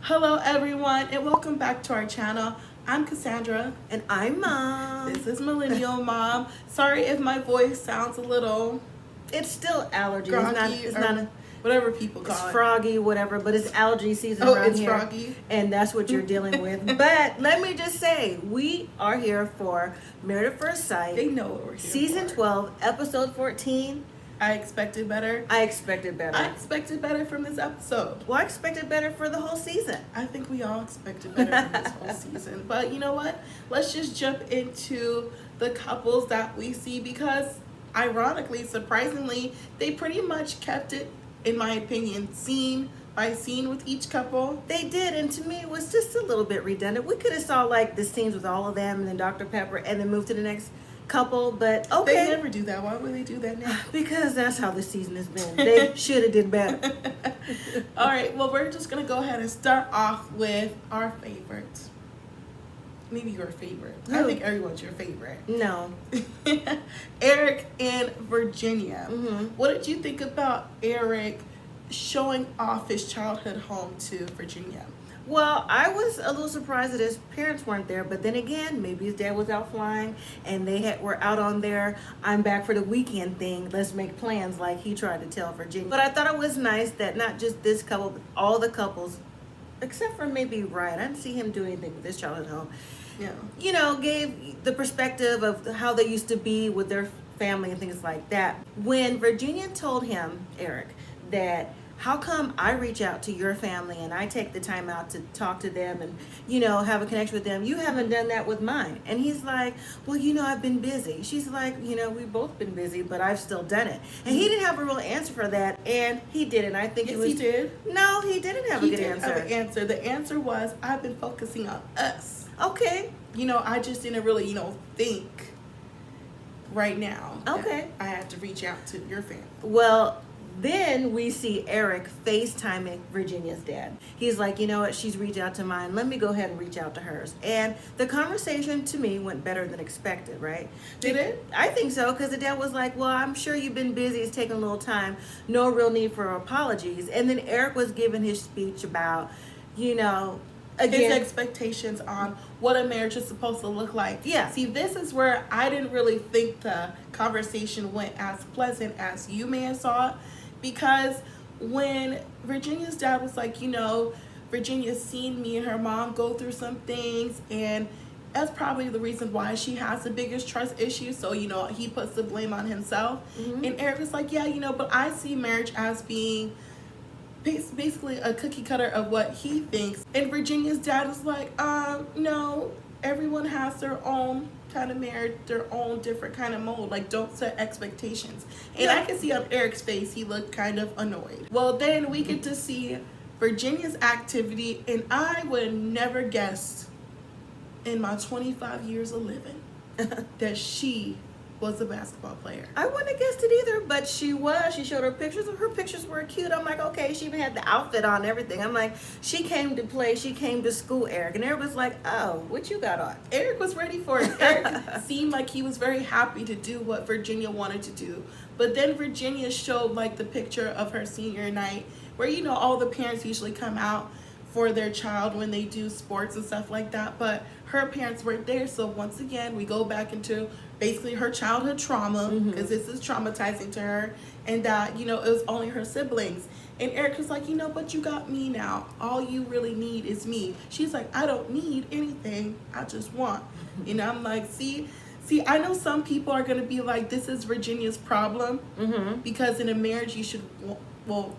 Hello everyone and welcome back to our channel. I'm Cassandra. And I'm Mom. This is Millennial Mom. Sorry if my voice sounds a little... It's still allergy. Groggy it's not whatever people call it. It's froggy, whatever, but it's allergy season around it's here. froggy. And that's what you're dealing with. But let me just say, we are here for Married at First Sight. They know what we're here Season for. 12, Episode 14. I expected better. I expected better. I expected better from this episode. Well, I expected better for the whole season. I think we all expected better from this whole season. But you know what? Let's just jump into the couples that we see because, ironically, surprisingly, they pretty much kept it, in my opinion, scene by scene with each couple. They did, and to me, it was just a little bit redundant. We could have saw, like, the scenes with all of them and then Dr. Pepper and then move to the next couple, but okay. They never do that. Why would they do that now? Because that's how the season has been. They should have did better. All right, well, we're just going to go ahead and start off with our favorites. Maybe your favorite. I think everyone's your favorite. No. Eric and Virginia. Mm-hmm. What did you think about Eric showing off his childhood home to Virginia? Well, I was a little surprised that his parents weren't there, but then again, maybe his dad was out flying and they were out on their I'm back for the weekend thing, let's make plans, like he tried to tell Virginia. But I thought it was nice that not just this couple, but all the couples, except for maybe Ryan, I didn't see him do anything with his childhood home. Yeah. You know, gave the perspective of how they used to be with their family and things like that. When Virginia told him, Eric, that how come I reach out to your family and I take the time out to talk to them and, you know, have a connection with them, you haven't done that with mine. And he's like, well, you know, I've been busy. She's like, you know, we've both been busy, but I've still done it. And he didn't have a real answer for that, and he didn't. I think Yes, it was... he did. No, he didn't have a good answer. Have an answer. The answer was, I've been focusing on us. Okay. You know, I just didn't really, think right now. Okay. I had to reach out to your family. Well, then we see Eric FaceTiming Virginia's dad. He's like, you know what, she's reached out to mine. Let me go ahead and reach out to hers. And the conversation, to me, went better than expected, right? Did it? I think so, because the dad was like, well, I'm sure you've been busy. It's taking a little time. No real need for apologies. And then Eric was giving his speech about, you know, again, his expectations on what a marriage is supposed to look like. Yeah. See, this is where I didn't really think the conversation went as pleasant as you may have saw it. Because when Virginia's dad was like, you know, Virginia's seen me and her mom go through some things, and that's probably the reason why she has the biggest trust issues. So, you know, he puts the blame on himself. Mm-hmm. And Eric was like, yeah, you know, but I see marriage as being basically a cookie cutter of what he thinks. And Virginia's dad was like, no, everyone has their own kind of marriage, their own different kind of mold. Like, don't set expectations. And yeah. I can see on Eric's face, he looked kind of annoyed. Well, then we get to see Virginia's activity, and I would never guessed in my 25 years of living that she was a basketball player. I wouldn't have guessed it either, but she was. She showed her pictures, and her pictures were cute. I'm like, okay, she even had the outfit on and everything. I'm like, she came to play, she came to school, Eric. And Eric was like, oh, what you got on? Eric was ready for it. Eric seemed like he was very happy to do what Virginia wanted to do. But then Virginia showed like the picture of her senior night where, you know, all the parents usually come out for their child when they do sports and stuff like that. But her parents weren't there. So once again, we go back into basically her childhood trauma, because this is traumatizing to her, and that, you know, it was only her siblings. And Eric was like, you know, but you got me now. All you really need is me. She's like, I don't need anything. I just want. You know, I'm like, see, I know some people are going to be like, this is Virginia's problem, because in a marriage you should, well,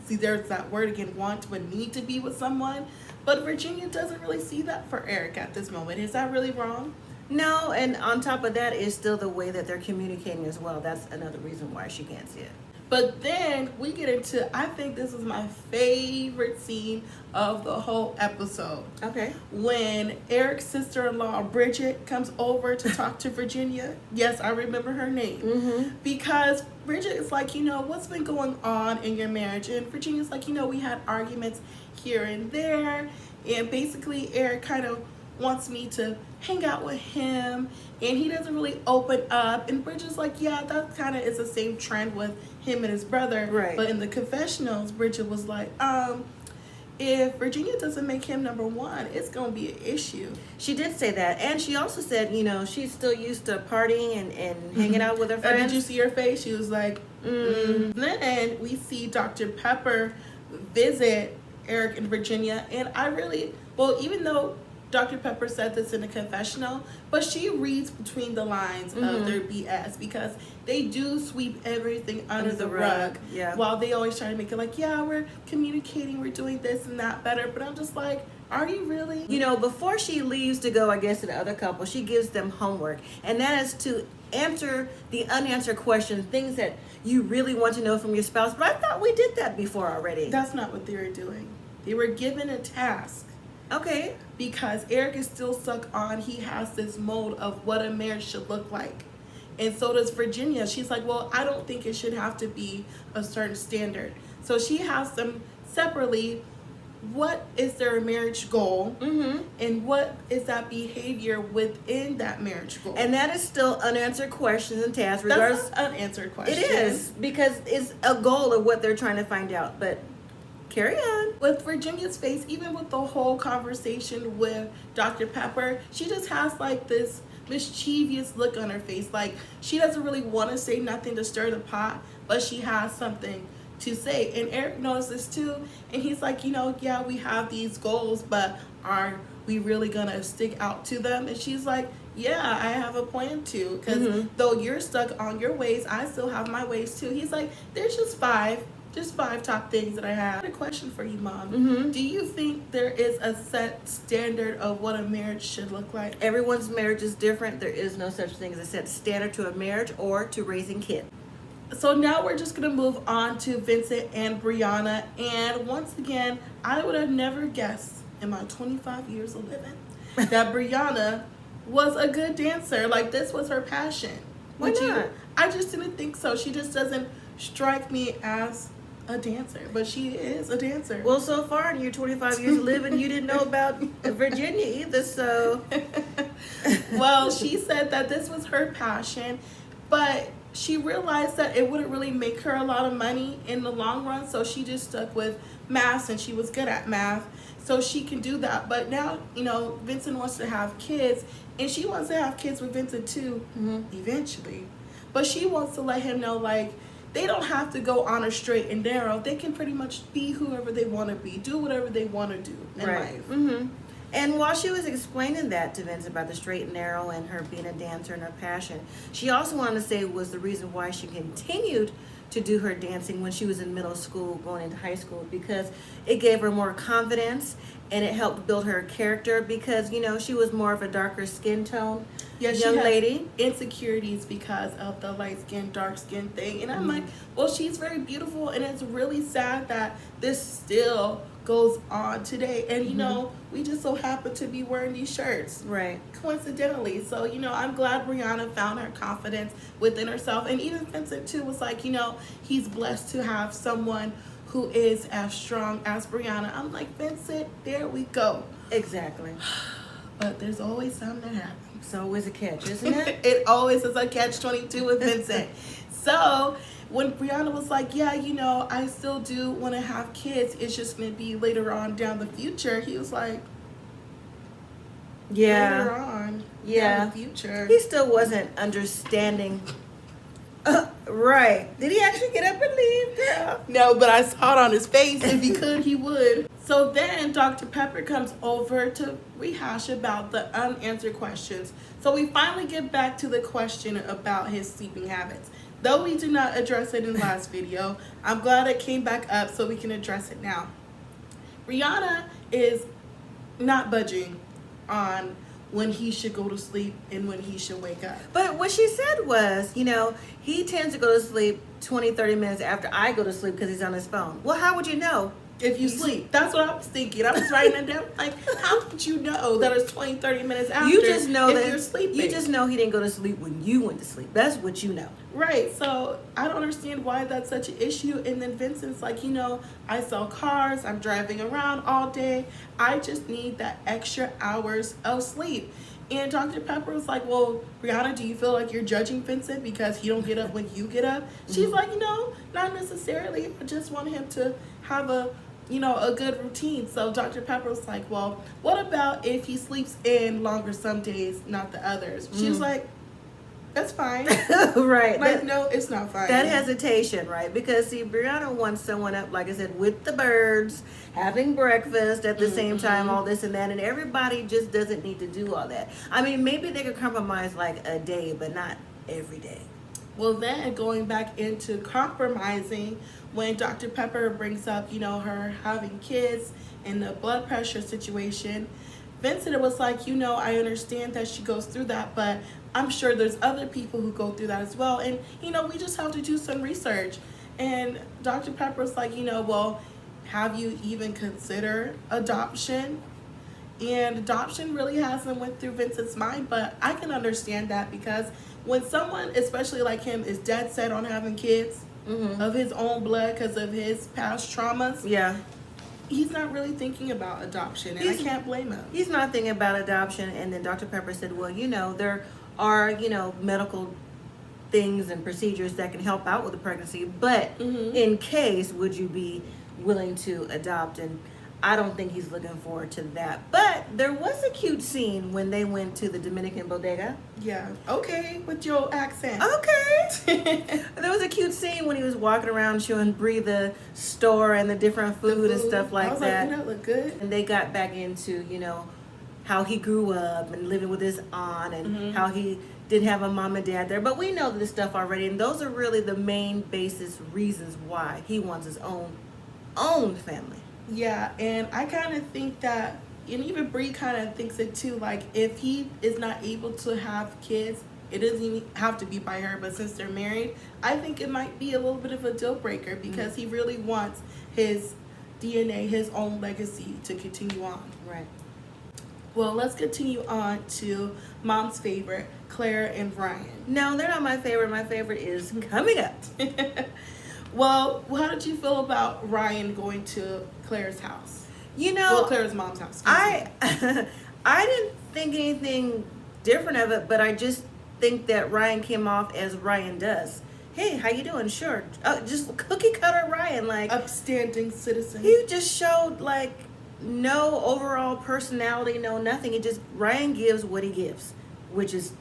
see, there's that word again, want but need to be with someone. But Virginia doesn't really see that for Eric at this moment. Is that really wrong? No, and on top of that is still the way that they're communicating as well. That's another reason why she can't see it. But then we get into, I think this is my favorite scene of the whole episode. Okay. When Eric's sister-in-law, Bridget, comes over to talk to Virginia. Yes, I remember her name. Because Bridget is like, you know, what's been going on in your marriage? And Virginia's like, you know, we had arguments here and there. And basically, Eric kind of wants me to hang out with him, and he doesn't really open up. And Bridget's like, yeah, that kind of is the same trend with him and his brother. Right. But in the confessionals, Bridget was like, if Virginia doesn't make him number one, it's going to be an issue. She did say that. And she also said, you know, she's still used to partying and hanging out with her friends. Did you see her face? She was like, Then we see Dr. Pepper visit Eric and Virginia. And I really, well, even though Dr. Pepper said this in the confessional, but she reads between the lines of their BS, because they do sweep everything under the rug. Yeah. While they always try to make it like, yeah, we're communicating, we're doing this and that better. But I'm just like, are you really? You know, before she leaves to go, I guess, to the other couple, she gives them homework. And that is to answer the unanswered questions, things that you really want to know from your spouse. But I thought we did that before already. That's not what they were doing. They were given a task. Okay. Because Eric is still stuck on, he has this mold of what a marriage should look like. And so does Virginia. She's like, well, I don't think it should have to be a certain standard. So she has them separately. What is their marriage goal? And what is that behavior within that marriage goal? And that is still unanswered questions and tasks. Regardless, that's an unanswered question. It is, because it's a goal of what they're trying to find out. But carry on. With Virginia's face, even with the whole conversation with Dr. Pepper, she just has like this mischievous look on her face. Like she doesn't really want to say nothing to stir the pot, but she has something to say. And Eric knows this too. And he's like, you know, yeah, we have these goals, but are we really gonna stick out to them? And she's like, yeah, I have a plan too. Because though you're stuck on your ways, I still have my ways too. He's like, there's just five top things that I have. I have a question for you, Mom. Do you think there is a set standard of what a marriage should look like? Everyone's marriage is different. There is no such thing as a set standard to a marriage or to raising kids. So now we're just going to move on to Vincent and Brianna. And once again, I would have never guessed in my 25 years of living that Brianna was a good dancer. Like this was her passion. Why not? I just didn't think so. She just doesn't strike me as a dancer, but she is a dancer. Well, so far in your 25 years of living, you didn't know about Virginia either, so. Well, she said that this was her passion, but she realized that it wouldn't really make her a lot of money in the long run, so she just stuck with math, and she was good at math, so she can do that. But now, you know, Vincent wants to have kids, and she wants to have kids with Vincent too, eventually. But she wants to let him know, like, they don't have to go on a straight and narrow. They can pretty much be whoever they want to be, do whatever they want to do in life. And while she was explaining that to Vince about the straight and narrow and her being a dancer and her passion, she also wanted to say was the reason why she continued to do her dancing when she was in middle school, going into high school, because it gave her more confidence and it helped build her character, because, you know, she was more of a darker skin tone young lady. Insecurities because of the light skin, dark skin thing. And I'm like, well, she's very beautiful, and it's really sad that this still goes on today. And you know, we just so happen to be wearing these shirts, right, coincidentally. So, you know, I'm glad Brianna found her confidence within herself. And even Vincent too was like, you know, he's blessed to have someone who is as strong as Brianna. I'm like, Vincent, there we go. Exactly. But there's always something that happens. It's always a catch, isn't it? It always is a catch-22 with Vincent. So when Brianna was like, yeah, you know, I still do want to have kids, it's just going to be later on down the future, he was like, later on down the future. He still wasn't understanding. Right. Did he actually get up and leave, girl? No, but I saw it on his face. If he could, he would. So then Dr. Pepper comes over to rehash about the unanswered questions. So we finally get back to the question about his sleeping habits. Though we did not address it in the last video, I'm glad it came back up so we can address it now. Brianna is not budging on when he should go to sleep and when he should wake up. But what she said was, you know, he tends to go to sleep 20, 30 minutes after I go to sleep because he's on his phone. Well, how would you know? If you sleep. That's what I was thinking. I was writing it down. Like, how would you know that it's 20, 30 minutes after you just know if that you're sleeping? You just know he didn't go to sleep when you went to sleep. That's what you know. Right. So I don't understand why that's such an issue. And then Vincent's like, you know, I sell cars. I'm driving around all day. I just need that extra hours of sleep. And Dr. Pepper was like, well, Brianna, do you feel like you're judging Vincent because he don't get up when you get up? She's like, you know, not necessarily. I just want him to have a a good routine. So Dr. Pepper was like, well, what about if he sleeps in longer some days, not the others? She was like, that's fine. Right. Like, no, it's not fine. That hesitation, right? Because, see, Brianna wants someone up, like I said, with the birds, having breakfast at the same time, all this and that, and everybody just doesn't need to do all that. I mean, maybe they could compromise like a day, but not every day. Well, then going back into compromising, when Dr. Pepper brings up, her having kids and the blood pressure situation, Vincent was like, I understand that she goes through that, but I'm sure there's other people who go through that as well. And, we just have to do some research. And Dr. Pepper's like, well, have you even considered adoption? And adoption really hasn't went through Vincent's mind, but I can understand that because when someone, especially like him, is dead set on having kids of his own blood because of his past traumas, he's not really thinking about adoption, and I can't blame him. He's not thinking about adoption, and then Dr. Pepper said, well, there are, medical things and procedures that can help out with the pregnancy, but in case, would you be willing to adopt? And I don't think he's looking forward to that. But there was a cute scene when they went to the Dominican bodega. Yeah. Okay, with your accent. Okay. There was a cute scene when he was walking around showing Bree the store and the different food and stuff like that. That look good. And they got back into, how he grew up and living with his aunt and how he didn't have a mom and dad there. But we know this stuff already, and those are really the main basis reasons why he wants his own family. Yeah, and I kind of think that, and even Bree kind of thinks it too, like if he is not able to have kids, it doesn't even have to be by her, but since they're married, I think it might be a little bit of a deal breaker because he really wants his DNA, his own legacy to continue on. Right. Well, let's continue on to Mom's favorite, Clara and Ryan. No, they're not my favorite. My favorite is coming up. Well, how did you feel about Ryan going to Claire's house? Claire's mom's house. I didn't think anything different of it, but I just think that Ryan came off as Ryan does. Hey, how you doing? Sure. Just cookie cutter Ryan, like upstanding citizen. He just showed like no overall personality, no nothing. Ryan gives what he gives, which is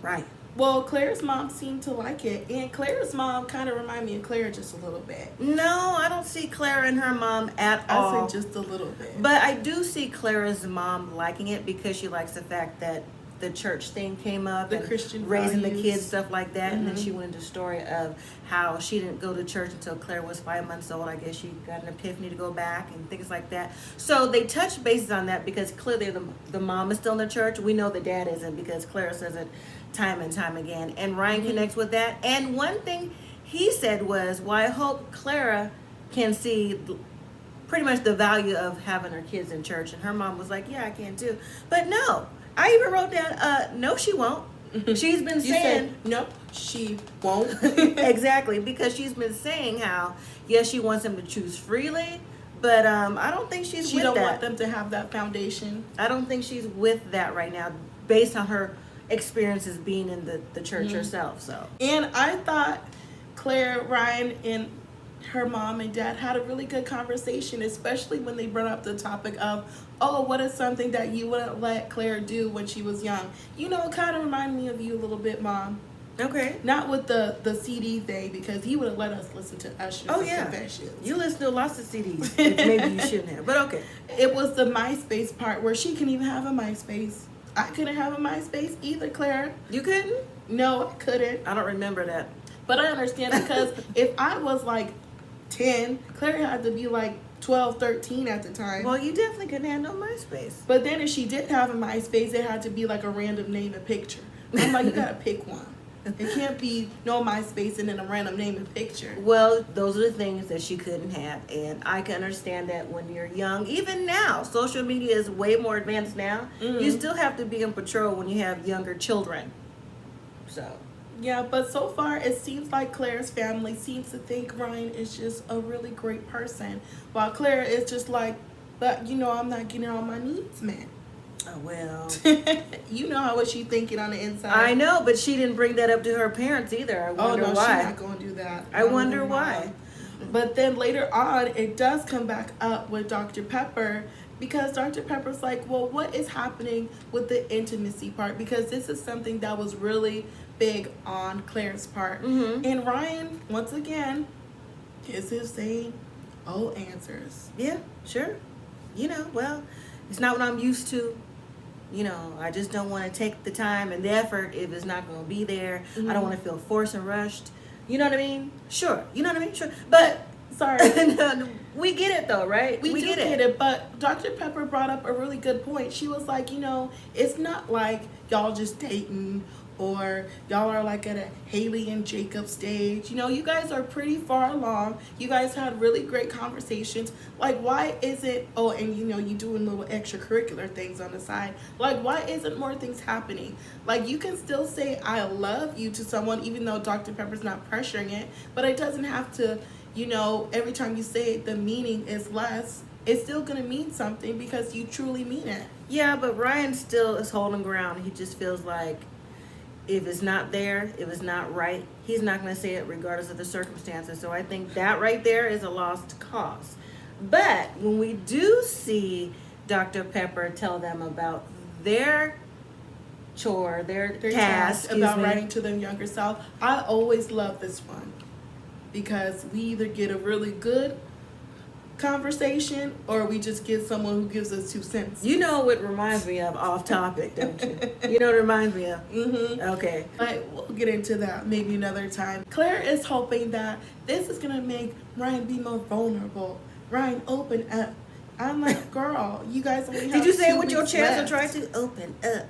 Ryan. Well, Claire's mom seemed to like it, and Claire's mom kind of reminded me of Claire just a little bit. No, I don't see Clara and her mom at all. I said just a little bit. But I do see Clara's mom liking it because she likes the fact that the church thing came up, the and Christian raising values. the kids, stuff like that. And then she went into the story of how she didn't go to church until Claire was 5 months old. I guess she got an epiphany to go back and things like that. So they touched bases on that because clearly the mom is still in the church. We know the dad isn't because Clara says it time and time again. And Ryan connects with that. And one thing he said was, well, I hope Clara can see pretty much the value of having her kids in church. And her mom was like, yeah, I can too. But no. I even wrote down, no, she won't. She's been saying... no, she won't. Exactly, because she's been saying how, yes, she wants them to choose freely, but I don't think she's with that. She don't want them to have that foundation. I don't think she's with that right now, based on her experiences being in the church herself. So. And I thought Claire, Ryan, and her mom and dad had a really good conversation, especially when they brought up the topic of, oh, what is something that you wouldn't let Claire do when she was young? It kind of reminded me of you a little bit, Mom. Okay. Not with the CD thing, because he would have let us listen to Usher's Confessions. You listen to lots of CDs. Maybe you shouldn't have, but okay. It was the MySpace part where she couldn't even have a MySpace. I couldn't have a MySpace either, Claire. You couldn't? No, I couldn't. I don't remember that. But I understand because if I was like 10, Claire had to be like 12, 13 at the time. Well, you definitely couldn't have no MySpace. But then if she did have a MySpace, it had to be like a random name and picture. I'm like, you gotta pick one. It can't be no MySpace and then a random name and picture. Well, those are the things that she couldn't have. And I can understand that when you're young. Even now, social media is way more advanced now. You still have to be in patrol when you have younger children. So... yeah, but so far it seems like Claire's family seems to think Ryan is just a really great person, while Claire is just like, but I'm not getting all my needs met. Oh, well. You know how was she thinking on the inside. I know, but she didn't bring that up to her parents either. I wonder why. She's not going to do that. I wonder why. But then later on, it does come back up with Dr. Pepper, because Dr. Pepper's like, well, what is happening with the intimacy part? Because this is something that was really big on Claire's part. And Ryan, once again, gives his same old answers. Yeah, sure. Well, it's not what I'm used to. I just don't want to take the time and the effort if it's not going to be there. I don't want to feel forced and rushed. You know what I mean? Sure. You know what I mean? Sure. But, sorry. We get it though, right? We do get it. But Dr. Pepper brought up a really good point. She was like, it's not like y'all just dating, or y'all are like at a Haley and Jacob stage. You guys are pretty far along. You guys had really great conversations. Like, why isn't, and you doing little extracurricular things on the side. Like, why isn't more things happening? Like, you can still say I love you to someone, even though Dr. Pepper's not pressuring it, but it doesn't have to, every time you say it, the meaning is less. It's still going to mean something because you truly mean it. Yeah, but Ryan still is holding ground. He just feels like if it's not there, if it's not right, he's not going to say it regardless of the circumstances. So I think that right there is a lost cause. But when we do see Dr. Pepper tell them about their chore, their task about writing to their younger self, I always love this one, because we either get a really good conversation or we just get someone who gives us 2 cents. You know what reminds me of, off topic, don't you? You know what it reminds me of? Okay. But we'll get into that maybe another time. Claire is hoping that this is going to make Ryan be more vulnerable. Ryan, open up. I'm like, girl, you guys only have Did you say it with 2 your weeks chest left. or try to open up?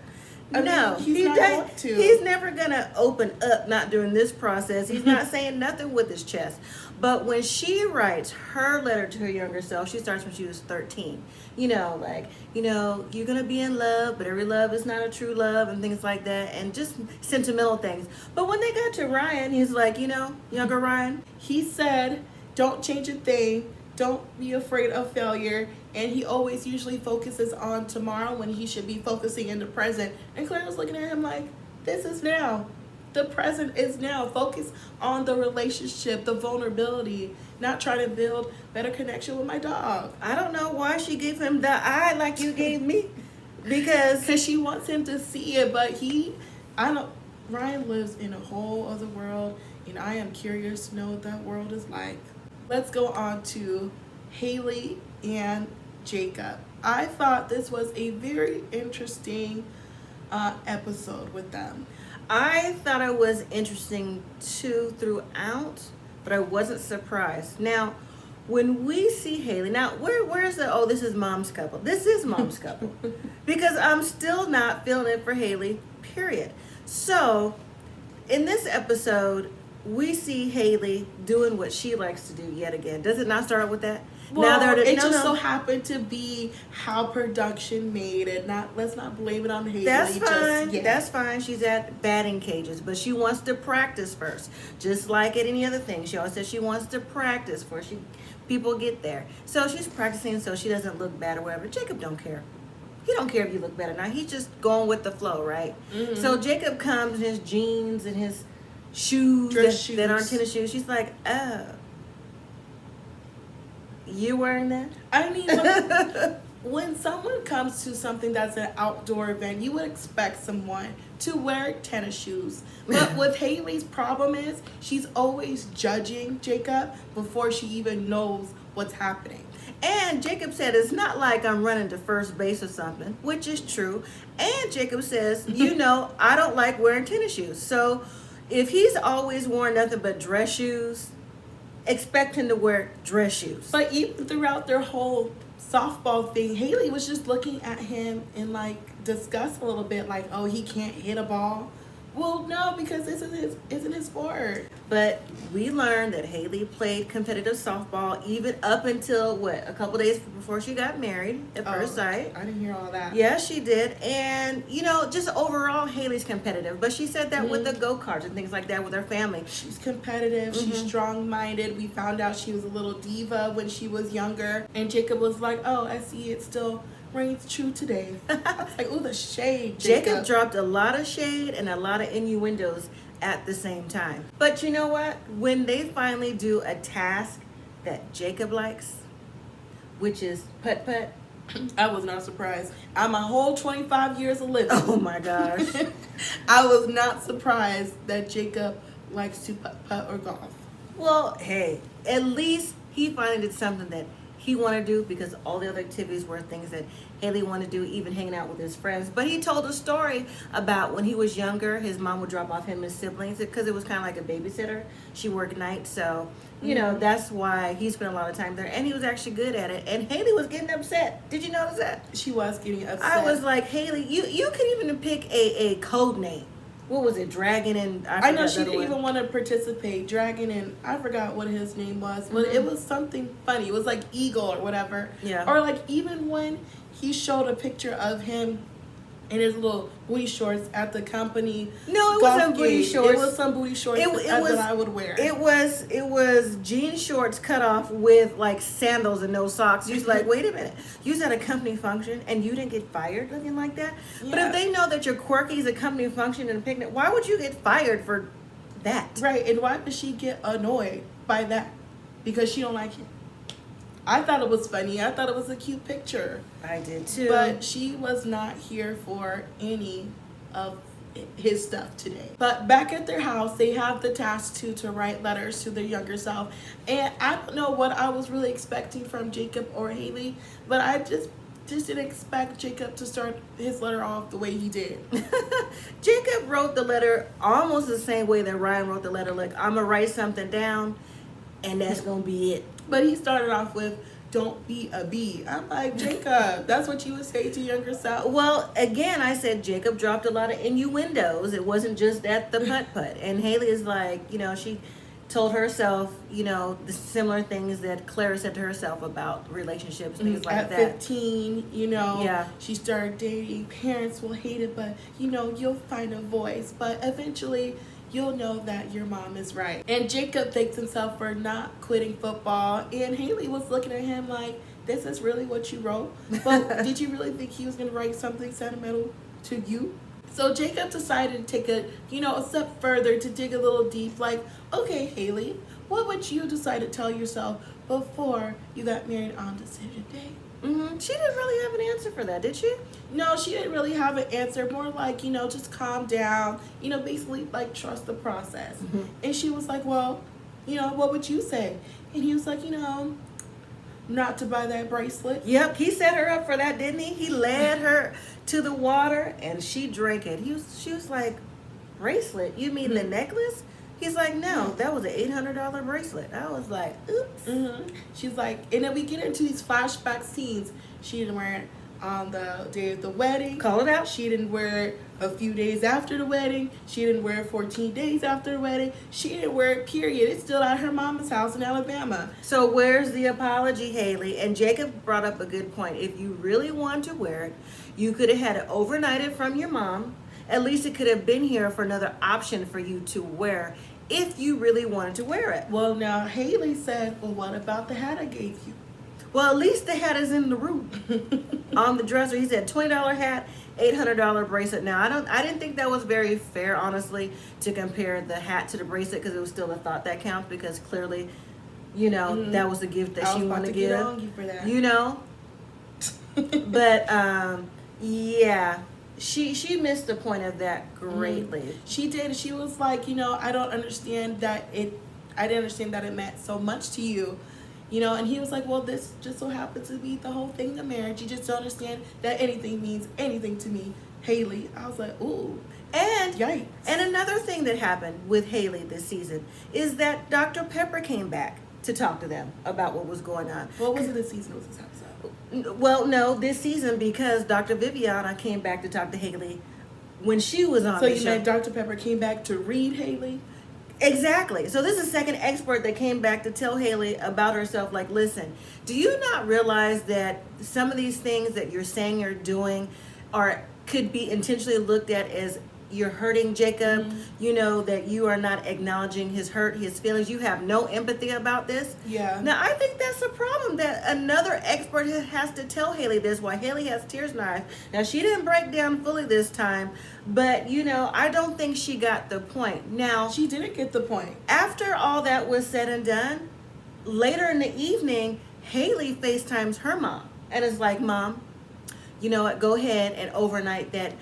I mean, No, he's never gonna open up, not during this process. He's not saying nothing with his chest. But when she writes her letter to her younger self, she starts when she was 13. You're gonna be in love, but every love is not a true love, and things like that, and just sentimental things. But when they got to Ryan, he's like, younger Ryan, he said, don't change a thing. Don't be afraid of failure. And he always usually focuses on tomorrow when he should be focusing in the present. And Claire was looking at him like, this is now. The present is now. Focus on the relationship, the vulnerability, not trying to build better connection with my dog. I don't know why she gave him the eye like you gave me. Because she wants him to see it, but Ryan lives in a whole other world, and I am curious to know what that world is like. Let's go on to Haley and Jacob. I thought this was a very interesting episode with them. I thought it was interesting too throughout, but I wasn't surprised. Now, when we see Haley, now where's this is mom's couple. This is mom's couple. Because I'm still not feeling it for Haley, period. So, in this episode, we see Haley doing what she likes to do yet again. Does it not start out with that? Well, so happened to be how production made it. Let's not blame it on Haley. That's fine. That's fine. She's at batting cages, but she wants to practice first. Just like at any other thing. She always says she wants to practice before people get there. So she's practicing so she doesn't look bad or whatever. Jacob don't care. He don't care if you look bad or not. He's just going with the flow, right? Mm-hmm. So Jacob comes in his jeans and his shoes that aren't tennis shoes. She's like, oh, you wearing that? I mean, when someone comes to something that's an outdoor event, you would expect someone to wear tennis shoes. But what Haley's problem is, she's always judging Jacob before she even knows what's happening. And Jacob said, it's not like I'm running to first base or something, which is true. And Jacob says, I don't like wearing tennis shoes. So if he's always worn nothing but dress shoes, expect him to wear dress shoes. But even throughout their whole softball thing, Haley was just looking at him in disgust a little bit, like, oh, he can't hit a ball. Well, no, because this isn't his sport. But we learned that Haley played competitive softball even up until, a couple days before she got married at first sight. I didn't hear all that. Yeah, she did. And, just overall, Haley's competitive. But she said that with the go-karts and things like that with her family. She's competitive. She's strong-minded. We found out she was a little diva when she was younger. And Jacob was like, oh, I see it still reigns true today. I was like, ooh, the shade, Jacob dropped a lot of shade and a lot of innuendos at the same time. But you know what? When they finally do a task that Jacob likes, which is putt-putt. I was not surprised. I'm a whole 25 years of living. Oh my gosh. I was not surprised that Jacob likes to putt-putt or golf. Well, hey, at least he finally did something that he wanted to do, because all the other activities were things that Haley wanted to do, even hanging out with his friends. But he told a story about when he was younger, his mom would drop off him and his siblings, because it was kind of like a babysitter. She worked nights, so, you know, that's why he spent a lot of time there. And he was actually good at it. And Haley was getting upset. Did you notice that? She was getting upset. I was like, Haley, you could even pick a code name. What was it? Dragon and I know she didn't even want to participate. Dragon and I forgot what his name was, but it was something funny. It was like Eagle or whatever. Yeah. Or like even when he showed a picture of him in his little booty shorts at the company. No, it wasn't booty shorts. It was some booty shorts that I would wear. It was jean shorts cut off with like sandals and no socks. You was like, wait a minute, you was at a company function and you didn't get fired looking like that? Yeah. But if they know that you're quirky as a company function and a picnic, why would you get fired for that? Right, and why would she get annoyed by that? Because she don't like him. I thought it was funny. I thought it was a cute picture. I did too. But she was not here for any of his stuff today. But back at their house, they have the task to write letters to their younger self. And I don't know what I was really expecting from Jacob or Haley, but I just didn't expect Jacob to start his letter off the way he did. Jacob wrote the letter almost the same way that Ryan wrote the letter. Like, I'm going to write something down, and that's going to be it. But he started off with, don't be a bee. I'm like, Jacob, that's what you would say to younger self? Well, again, I said Jacob dropped a lot of innuendos. It wasn't just at the putt-putt. And Haley is like, you know, she told herself, you know, the similar things that Clara said to herself about relationships, things like at that. At 15, you know, yeah, she started dating. Parents will hate it, but, you know, you'll find a voice. But eventually, you'll know that your mom is right. And Jacob thanks himself for not quitting football. And Haley was looking at him like, this is really what you wrote? But did you really think he was going to write something sentimental to you? So Jacob decided to take a step further, to dig a little deep. Like, okay, Haley, what would you decide to tell yourself before you got married on decision day? She didn't really have an answer for that, did she? No, she didn't really have an answer. More like, just calm down. Basically like trust the process. And she was like, well, what would you say? And he was like, not to buy that bracelet. Yep, he set her up for that, didn't he? He led her to the water and she drank it. She was like, bracelet? You mean the necklace? He's like, no, that was an $800 bracelet. I was like, oops. She's like, and then we get into these flashback scenes. She didn't wear it on the day of the wedding. Call it out. She didn't wear it a few days after the wedding. She didn't wear it 14 days after the wedding. She didn't wear it, period. It's still at her mama's house in Alabama. So where's the apology, Haley? And Jacob brought up a good point. If you really want to wear it, you could have had it overnighted from your mom. At least it could have been here for another option for you to wear if you really wanted to wear it. Well, now Haley said, well, what about the hat I gave you? Well, at least the hat is in the room on the dresser. He said $20 hat, $800 bracelet. Now, I didn't think that was very fair, honestly, to compare the hat to the bracelet, because it was still a thought that counts, because clearly, that was the gift that she wanted to give. Get on you for that. But yeah. She missed the point of that greatly. She did. She was like, I don't understand that I didn't understand that it meant so much to you. And he was like, well, this just so happens to be the whole thing of marriage. You just don't understand that anything means anything to me, Haley. I was like, ooh. And yikes. And another thing that happened with Haley this season is that Dr. Pepper came back to talk to them about what was going on. What was it this season? Was this episode? Well, no, this season, because Dr. Viviana came back to talk to Haley when she was on the show. So you meant Dr. Pepper came back to read Haley? Exactly. So this is the second expert that came back to tell Haley about herself. Like, listen, do you not realize that some of these things that you're saying you're doing could be intentionally looked at as you're hurting Jacob, that you are not acknowledging his hurt, his feelings. You have no empathy about this. Yeah. Now, I think that's a problem, that another expert has to tell Haley this, while Haley has tears in her eyes. Now, she didn't break down fully this time, but, I don't think she got the point. Now, she didn't get the point. After all that was said and done, later in the evening, Haley FaceTimes her mom and is like, Mom, you know what, go ahead and overnight that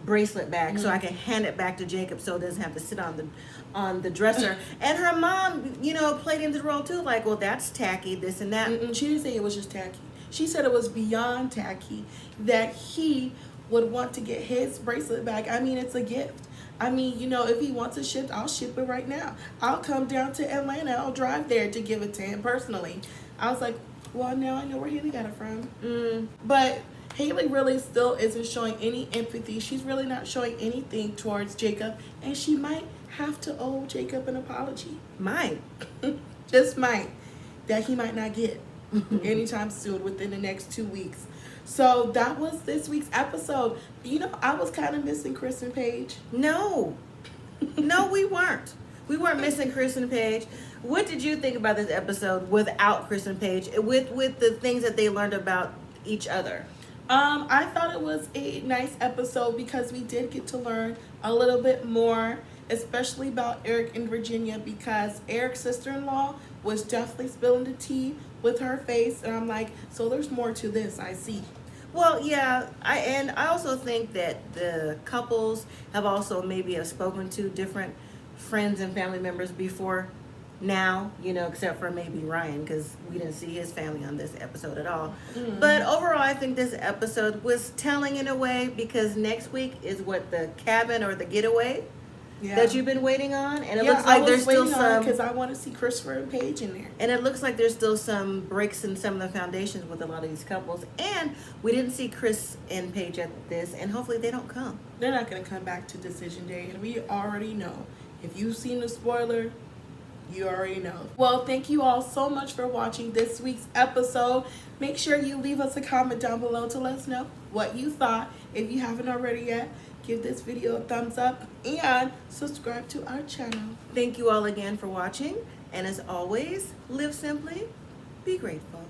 bracelet back so I can hand it back to Jacob so it doesn't have to sit on the dresser. And her mom, you know, played into the role too, like, well, that's tacky, this and that. She didn't say it was just tacky. She said it was beyond tacky that he would want to get his bracelet back. I mean, it's a gift. I mean, you know, if he wants it shipped, I'll ship it right now. I'll come down to Atlanta. I'll drive there to give it to him personally. I was like, well, now I know where Haley got it from. But Haley really still isn't showing any empathy. She's really not showing anything towards Jacob. And she might have to owe Jacob an apology. Might. Just might. That he might not get anytime soon within the next 2 weeks. So that was this week's episode. You know, I was kind of missing Chris and Paige. No, we weren't. We weren't missing Chris and Paige. What did you think about this episode without Chris and Paige, with the things that they learned about each other? I thought it was a nice episode because we did get to learn a little bit more, especially about Eric and Virginia, because Eric's sister-in-law was definitely spilling the tea with her face, and I'm like, so there's more to this, I see. Well, yeah, I also think that the couples have also maybe have spoken to different friends and family members before now, you know, except for maybe Ryan, because we didn't see his family on this episode at all. But overall, I think this episode was telling in a way, because next week is what, the cabin or the getaway that you've been waiting on, and it looks like there's still some, because I want to see Christopher and Paige in there, and it looks like there's still some breaks in some of the foundations with a lot of these couples, and we didn't see Chris and Paige at this, and hopefully they don't come. They're not going to come back to Decision Day, and we already know. If you've seen the spoiler, you already know. Well, thank you all so much for watching this week's episode. Make sure you leave us a comment down below to let us know what you thought. If you haven't already yet, give this video a thumbs up and subscribe to our channel. Thank you all again for watching, and as always, live simply, be grateful.